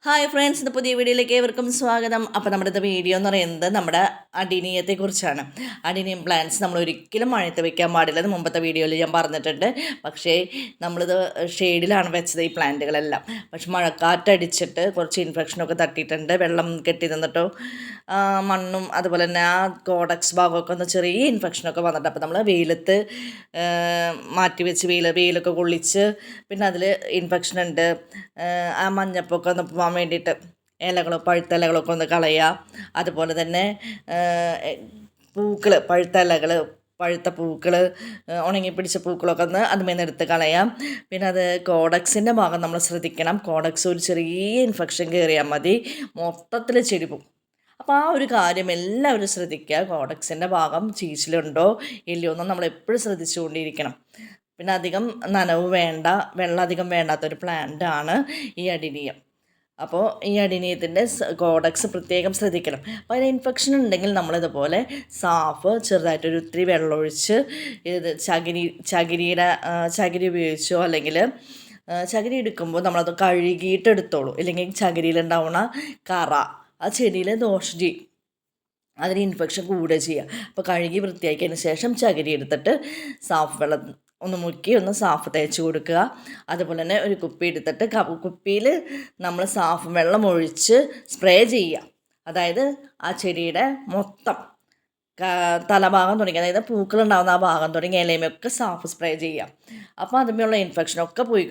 Hi friends, ഇന്ന് പുതിയ വീഡിയോയിലേക്ക് ഏവർക്കും സ്വാഗതം. അപ്പോൾ നമ്മുടെ വീഡിയോ എന്ന് പറയുന്നത് നമ്മുടെ അഡിനിയത്തെക്കുറിച്ചാണ്. അഡിനിയം പ്ലാന്റ്സ് നമ്മൾ ഒരിക്കലും മഴയത്ത് വെക്കാൻ പാടില്ല. അത് മുമ്പത്തെ വീഡിയോയിൽ ഞാൻ പറഞ്ഞിട്ടുണ്ട്. പക്ഷേ നമ്മളിത് ഷെയ്ഡിലാണ് വെച്ചത് ഈ പ്ലാന്റുകളെല്ലാം. പക്ഷെ മഴക്കാറ്റടിച്ചിട്ട് കുറച്ച് ഇൻഫെക്ഷനൊക്കെ തട്ടിയിട്ടുണ്ട്. വെള്ളം കെട്ടി നിന്നിട്ടോ മണ്ണും അതുപോലെ തന്നെ ആ കോഡക്സ് ഭാഗമൊക്കെ ഒന്ന് ചെറിയ ഇൻഫെക്ഷനൊക്കെ വന്നിട്ട് അപ്പോൾ നമ്മൾ വെയിലത്ത് മാറ്റി വെച്ച് വെയിലൊക്കെ കൊള്ളിച്ച് പിന്നെ അതിൽ ഇൻഫെക്ഷൻ ഉണ്ട്. ആ മഞ്ഞപ്പൊക്കെ ഒന്ന് പോകാൻ വേണ്ടിയിട്ട് പഴുത്ത ഇലകളൊക്കെ ഒന്ന് കളയുക. അതുപോലെ തന്നെ പൂക്കൾ, പഴുത്ത പൂക്കൾ, ഉണങ്ങിപ്പിടിച്ച പൂക്കളൊക്കെ ഒന്ന് അതുമേന്ന് എടുത്ത് കളയാം. പിന്നെ അത് കോഡക്സിൻ്റെ ഭാഗം നമ്മൾ ശ്രദ്ധിക്കണം. കോഡക്സ് ഒരു ചെറിയ ഇൻഫെക്ഷൻ കയറിയാൽ മതി, മൊത്തത്തിൽ ചെടി പോകും. അപ്പോൾ ആ ഒരു കാര്യം എല്ലാവരും ശ്രദ്ധിക്കുക. കോഡക്സിൻ്റെ ഭാഗം ചീച്ചിലുണ്ടോ ഇല്ലയോ എന്ന് നമ്മൾ എപ്പോഴും ശ്രദ്ധിച്ചുകൊണ്ടിരിക്കണം. പിന്നെ അധികം നനവ് വേണ്ട, വെള്ളം അധികം വേണ്ടാത്തൊരു പ്ലാന്റാണ് ഈ അഡിനിയം. അപ്പോൾ ഈ അഡിനിയത്തിൻ്റെ കോഡക്സ് പ്രത്യേകം ശ്രദ്ധിക്കണം. അപ്പോൾ അതിന് ഇൻഫെക്ഷൻ ഉണ്ടെങ്കിൽ നമ്മളിതുപോലെ സാഫ് ചെറുതായിട്ടൊരു ഇത്തിരി വെള്ളമൊഴിച്ച് ഇത് ചകിരി ഉപയോഗിച്ചോ അല്ലെങ്കിൽ ചകിരി എടുക്കുമ്പോൾ നമ്മളത് കഴുകിയിട്ട് എടുത്തോളൂ. ഇല്ലെങ്കിൽ ചകിരിയിലുണ്ടാവുന്ന കറ ആ ചെടിയിൽ ദോഷം ചെയ്യും, അതിന് ഇൻഫെക്ഷൻ കൂടുക ചെയ്യുക. അപ്പോൾ കഴുകി വൃത്തിയാക്കിയതിന് ശേഷം ചകിരി എടുത്തിട്ട് സാഫ് വെള്ളം ഒന്ന് മുക്കി ഒന്ന് സാഫ് തേച്ച് കൊടുക്കുക. അതുപോലെ തന്നെ ഒരു കുപ്പി എടുത്തിട്ട് കുപ്പിയിൽ നമ്മൾ സാഫ് വെള്ളം ഒഴിച്ച് സ്പ്രേ ചെയ്യുക. അതായത് ആ ചെടിയുടെ മൊത്തം തലഭാഗം തുടങ്ങി, അതായത് പൂക്കളുണ്ടാകുന്ന ആ ഭാഗം തുടങ്ങി ഇലയുമൊക്കെ സാഫ് സ്പ്രേ ചെയ്യുക. അപ്പോൾ അതുമേലുള്ള ഇൻഫെക്ഷനൊക്കെ പോയി കിട്ടും.